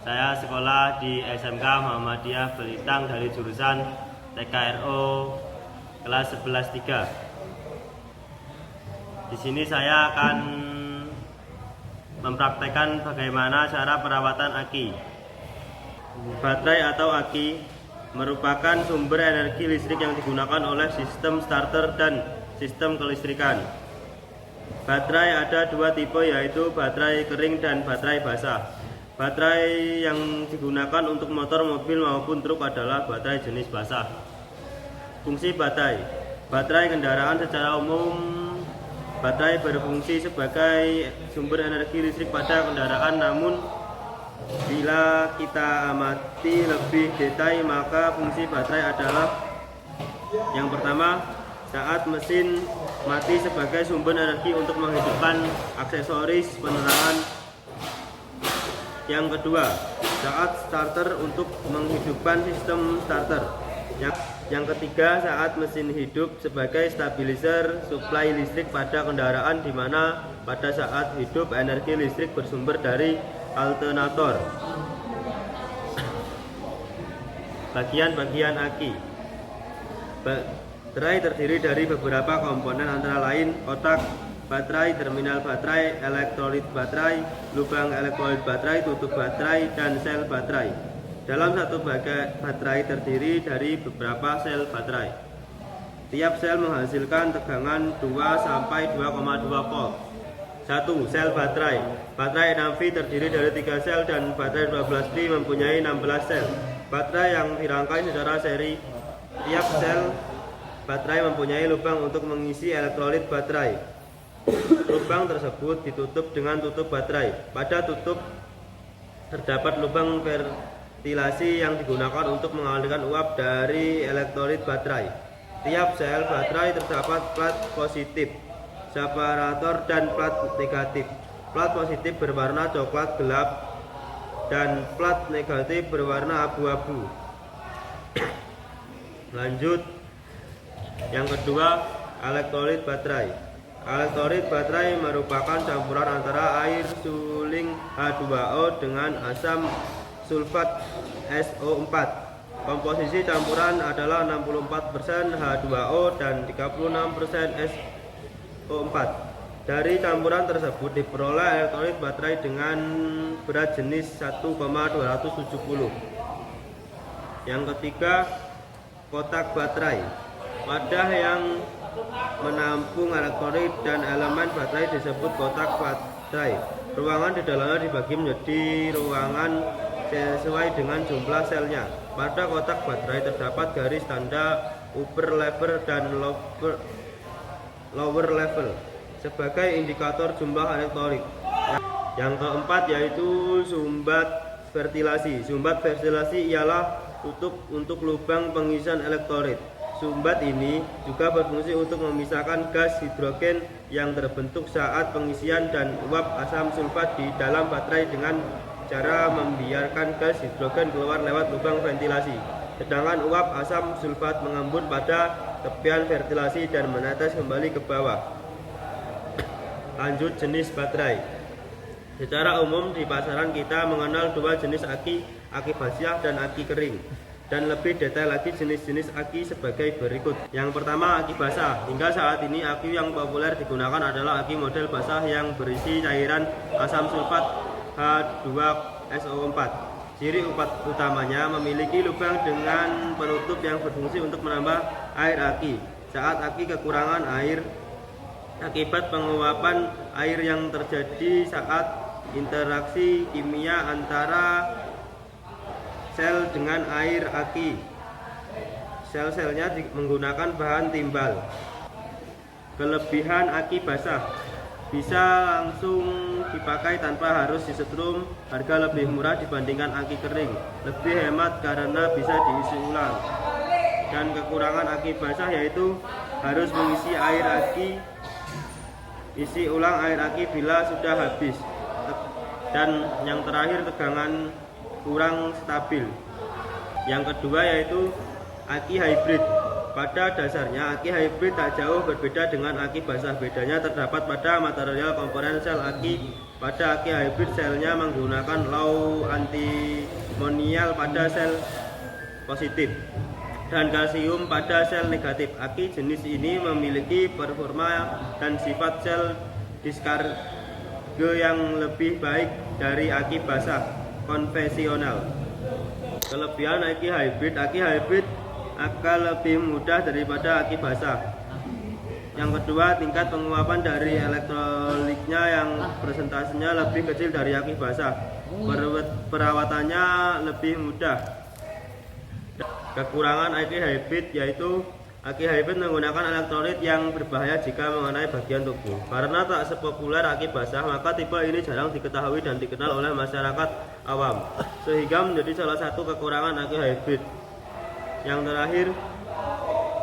saya sekolah di SMK Muhammadiyah Belitang dari jurusan TKRO kelas 11-3. Di sini saya akan mempraktekkan bagaimana cara perawatan aki. Baterai atau aki merupakan sumber energi listrik yang digunakan oleh sistem starter dan sistem kelistrikan. Baterai ada dua tipe, yaitu baterai kering dan baterai basah. Baterai yang digunakan untuk motor, mobil maupun truk adalah baterai jenis basah. Fungsi baterai. Baterai kendaraan secara umum, baterai berfungsi sebagai sumber energi listrik pada kendaraan, namun bila kita amati lebih detail maka fungsi baterai adalah: yang pertama, saat mesin mati sebagai sumber energi untuk menghidupkan aksesoris penerangan. Yang kedua, saat starter untuk menghidupkan sistem starter. Yang ketiga, saat mesin hidup sebagai stabilizer suplai listrik pada kendaraan, di mana pada saat hidup energi listrik bersumber dari alternator. Bagian-bagian aki. Baterai terdiri dari beberapa komponen, antara lain otak baterai, terminal baterai, elektrolit baterai, lubang elektrolit baterai, tutup baterai, dan sel baterai. Dalam satu baterai terdiri dari beberapa sel baterai. Tiap sel menghasilkan tegangan 2 sampai 2,2 volt. 1. Sel baterai. Baterai 6V terdiri dari 3 sel dan baterai 12V mempunyai 16 sel. Baterai yang dirangkai secara seri. Tiap sel baterai mempunyai lubang untuk mengisi elektrolit baterai. Lubang tersebut ditutup dengan tutup baterai. Pada tutup terdapat lubang ventilasi yang digunakan untuk mengalirkan uap dari elektrolit baterai. Tiap sel baterai terdapat plat positif, separator, dan plat negatif. Plat positif berwarna coklat gelap dan plat negatif berwarna abu-abu. Lanjut, yang kedua, elektrolit baterai. Elektrolit baterai merupakan campuran antara air suling H2O dengan asam sulfat SO4. Komposisi campuran adalah 64% H2O dan 36% SO4. Dari campuran tersebut diperoleh elektrolit baterai dengan berat jenis 1,270. Yang ketiga, kotak baterai. Wadah yang menampung elektrolit dan elemen baterai disebut kotak baterai. Ruangan di dalamnya dibagi menjadi ruangan sesuai dengan jumlah selnya. Pada kotak baterai terdapat garis tanda upper level dan lower level sebagai indikator jumlah elektrolit. Yang keempat yaitu sumbat ventilasi. Sumbat ventilasi ialah tutup untuk lubang pengisian elektrolit. Sumbat ini juga berfungsi untuk memisahkan gas hidrogen yang terbentuk saat pengisian dan uap asam sulfat di dalam baterai dengan cara membiarkan gas hidrogen keluar lewat lubang ventilasi, sedangkan uap asam sulfat mengembun pada tepian ventilasi dan menetes kembali ke bawah. Lanjut, jenis baterai. Secara umum di pasaran kita mengenal dua jenis aki basah dan aki kering. Dan lebih detail lagi jenis-jenis aki sebagai berikut. Yang pertama, aki basah. Hingga saat ini aki yang populer digunakan adalah aki model basah yang berisi cairan asam sulfat H2SO4. Ciri utamanya memiliki lubang dengan penutup yang berfungsi untuk menambah air aki. Saat aki kekurangan air akibat penguapan air yang terjadi saat interaksi kimia antara sel dengan air aki. Sel-selnya menggunakan bahan timbal. Kelebihan aki basah: bisa langsung dipakai tanpa harus disetrum, harga lebih murah dibandingkan aki kering, lebih hemat karena bisa diisi ulang. Dan kekurangan aki basah yaitu harus mengisi air aki, isi ulang air aki bila sudah habis. Dan yang terakhir, tegangan kurang stabil. Yang kedua yaitu aki hybrid. Pada dasarnya, aki hybrid tak jauh berbeda dengan aki basah. Bedanya terdapat pada material komponen sel aki. Pada aki hybrid, selnya menggunakan low antimonial pada sel positif dan kalsium pada sel negatif. Aki jenis ini memiliki performa dan sifat sel discharge yang lebih baik dari aki basah konvensional. Kelebihan aki hybrid akan lebih mudah daripada aki basah. Yang kedua, tingkat penguapan dari elektrolitnya yang persentasenya lebih kecil dari aki basah. Perawatannya lebih mudah. Kekurangan aki hybrid yaitu aki hybrid menggunakan elektrolit yang berbahaya jika mengenai bagian tubuh. Karena tak sepopuler aki basah, maka tipe ini jarang diketahui dan dikenal oleh masyarakat awam, sehingga menjadi salah satu kekurangan aki hybrid. Yang terakhir,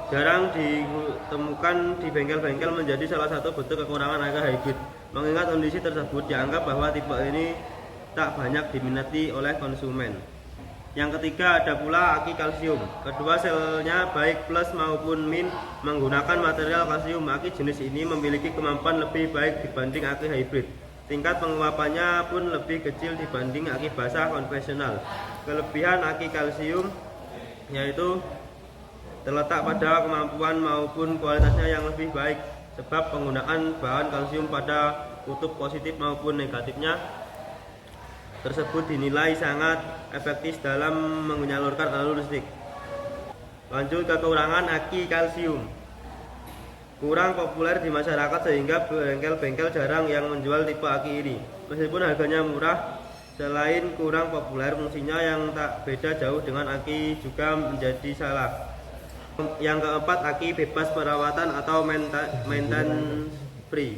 jarang ditemukan di bengkel-bengkel menjadi salah satu bentuk kekurangan aki hybrid. Mengingat kondisi tersebut, dianggap bahwa tipe ini tak banyak diminati oleh konsumen. Yang ketiga, ada pula aki kalsium. Kedua selnya baik plus maupun min menggunakan material kalsium. Aki jenis ini memiliki kemampuan lebih baik dibanding aki hybrid. Tingkat penguapannya pun lebih kecil dibanding aki basah konvensional. Kelebihan aki kalsium yaitu terletak pada kemampuan maupun kualitasnya yang lebih baik, sebab penggunaan bahan kalsium pada kutub positif maupun negatifnya tersebut dinilai sangat efektif dalam menyalurkan alur listrik. Lanjut, kekurangan aki kalsium. Kurang populer di masyarakat sehingga bengkel-bengkel jarang yang menjual tipe aki ini. Meskipun harganya murah, selain kurang populer, fungsinya yang tak beda jauh dengan aki juga menjadi salah. Yang keempat, aki bebas perawatan atau maintenance free,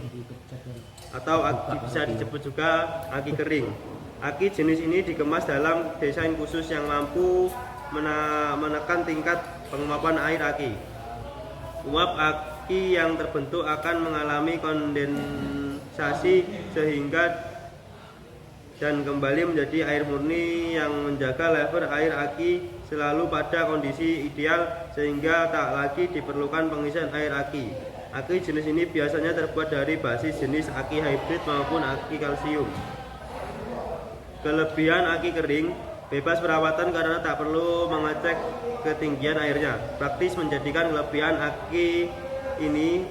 atau bisa disebut juga aki kering. Aki jenis ini dikemas dalam desain khusus yang mampu menekan tingkat penguapan air aki. Uap aki yang terbentuk akan mengalami kondensasi sehingga dan kembali menjadi air murni yang menjaga level air aki selalu pada kondisi ideal sehingga tak lagi diperlukan pengisian air aki. Aki jenis ini biasanya terbuat dari basis jenis aki hybrid maupun aki kalsium. Kelebihan aki kering, bebas perawatan karena tak perlu mengecek ketinggian airnya. Praktis menjadikan kelebihan aki ini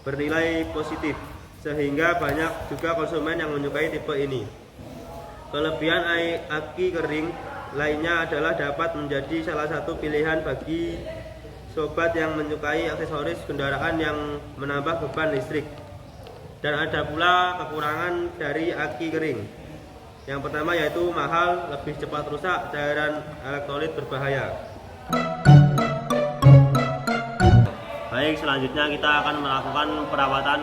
bernilai positif, sehingga banyak juga konsumen yang menyukai tipe ini. Kelebihan aki kering lainnya adalah dapat menjadi salah satu pilihan bagi sobat yang menyukai aksesoris kendaraan yang menambah beban listrik. Dan ada pula kekurangan dari aki kering. Yang pertama yaitu mahal, lebih cepat rusak, cairan elektrolit berbahaya. Baik, selanjutnya kita akan melakukan perawatan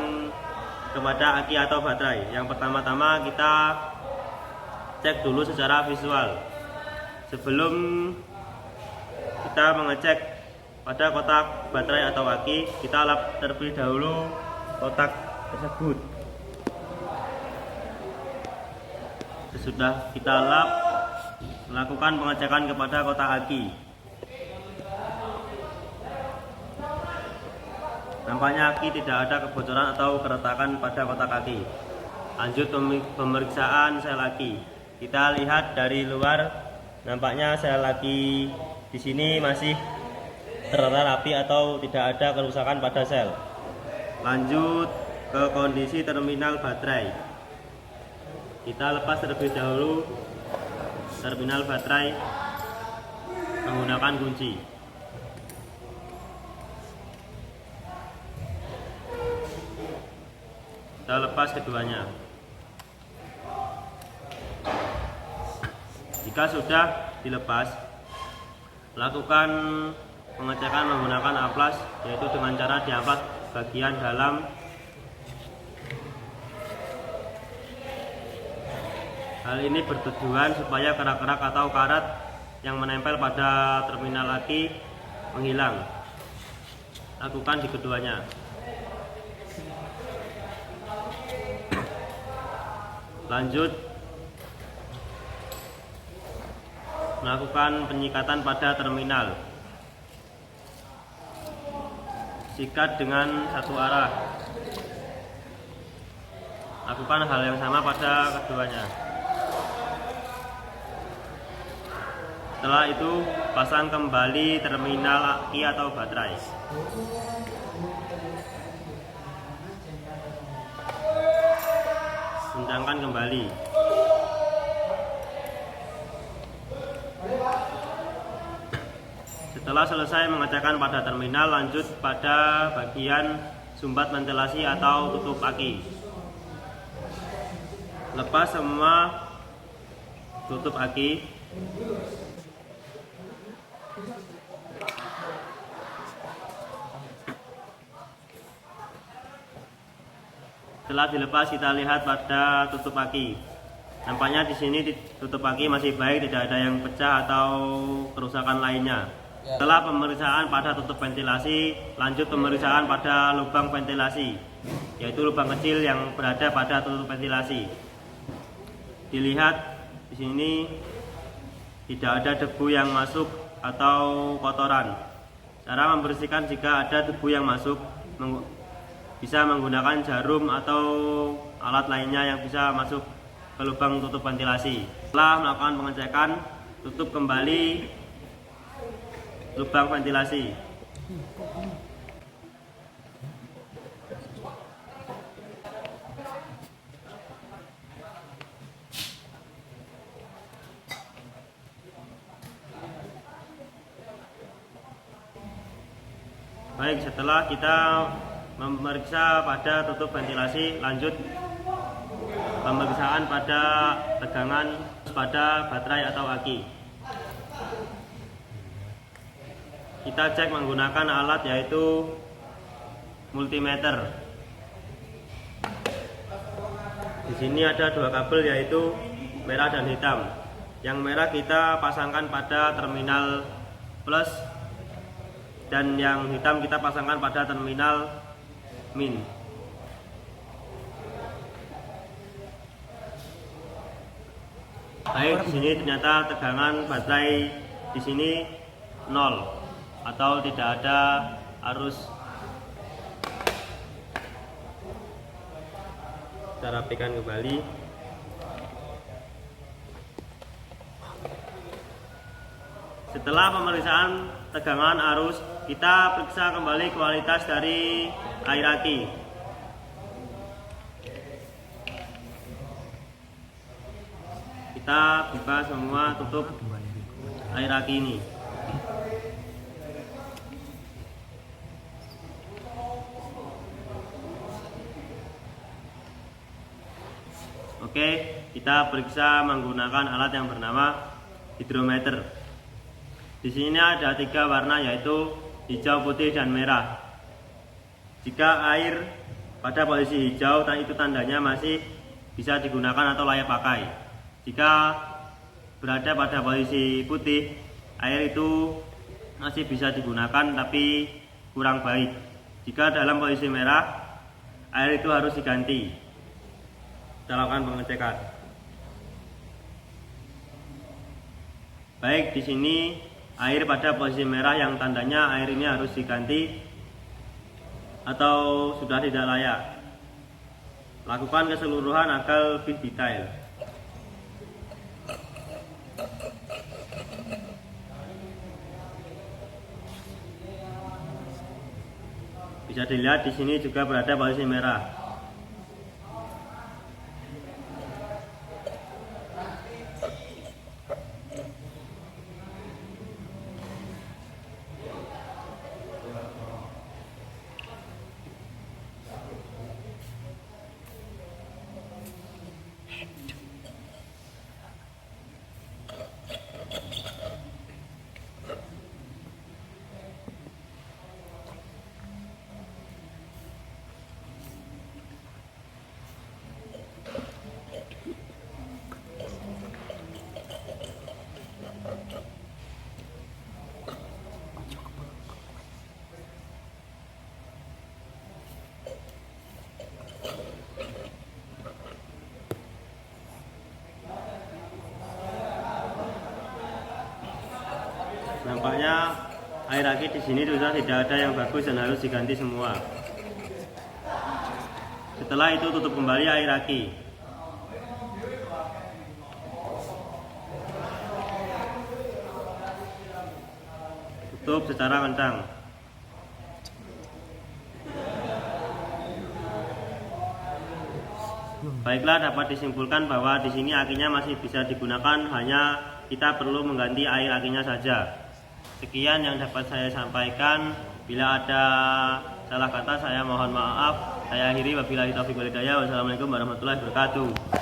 kepada aki atau baterai. Yang pertama-tama kita cek dulu secara visual. Sebelum kita mengecek pada kotak baterai atau aki, kita lap terlebih dahulu kotak tersebut. Sesudah kita lap, melakukan pengecekan kepada kotak aki. Nampaknya aki tidak ada kebocoran atau keretakan pada kotak aki. Lanjut pemeriksaan sel aki. Kita lihat dari luar, nampaknya sel aki di sini masih tertata rapi atau tidak ada kerusakan pada sel. Lanjut ke kondisi terminal baterai. Kita lepas terlebih dahulu terminal baterai menggunakan kunci. Kita lepas keduanya. Jika sudah dilepas, lakukan pengecekan menggunakan amplas, yaitu dengan cara diamplas bagian dalam. Hal ini bertujuan supaya kerak-kerak atau karat yang menempel pada terminal aki menghilang. Lakukan di keduanya. Lanjut, melakukan penyikatan pada terminal. sikat dengan satu arah. Lakukan hal yang sama pada keduanya. Setelah itu, pasang kembali terminal aki atau baterai. Kencangkan kembali. Setelah selesai mengecekkan pada terminal, lanjut pada bagian sumbat ventilasi atau tutup aki. Lepas semua tutup aki. Setelah dilepas, kita lihat pada tutup aki. Nampaknya di sini tutup aki masih baik, tidak ada yang pecah atau kerusakan lainnya. Setelah pemeriksaan pada tutup ventilasi, lanjut pemeriksaan pada lubang ventilasi, yaitu lubang kecil yang berada pada tutup ventilasi. Dilihat di sini tidak ada debu yang masuk atau kotoran. Cara membersihkan jika ada debu yang masuk bisa menggunakan jarum atau alat lainnya yang bisa masuk ke lubang tutup ventilasi. Setelah melakukan pengecekan, tutup kembali lubang ventilasi. Baik, setelah kita memeriksa pada tutup ventilasi, lanjut pemeriksaan pada tegangan pada baterai atau aki. Kita cek menggunakan alat yaitu multimeter. Di sini ada dua kabel yaitu merah dan hitam. Yang merah kita pasangkan pada terminal plus dan yang hitam kita pasangkan pada terminal min. Baik, di sini ternyata tegangan baterai di sini 0 atau tidak ada arus. Kita rapikan kembali. Setelah pemeriksaan tegangan arus, kita periksa kembali kualitas dari air aki. Kita buka semua tutup air aki ini. Oke, kita periksa menggunakan alat yang bernama hidrometer. Di sini ada 3 warna yaitu hijau, putih, dan merah. Jika air pada posisi hijau, itu tandanya masih bisa digunakan atau layak pakai. Jika berada pada posisi putih, air itu masih bisa digunakan tapi kurang baik. Jika dalam posisi merah, air itu harus diganti. Kita lakukan pengecekan. Baik, di sini air pada posisi merah yang tandanya air ini harus diganti atau sudah tidak layak. Lakukan keseluruhan agar lebih detail. Bisa dilihat di sini juga berada posisi merah. Nampaknya Air aki di sini sudah tidak ada yang bagus dan harus diganti semua. Setelah itu tutup kembali air aki. Tutup secara kencang. Baiklah, dapat disimpulkan bahwa di sini akinya masih bisa digunakan, hanya kita perlu mengganti air akinya saja. Sekian yang dapat saya sampaikan. Bila ada salah kata saya mohon maaf. Saya akhiri, wabillahi taufiq wal hidayah. Wassalamualaikum warahmatullahi wabarakatuh.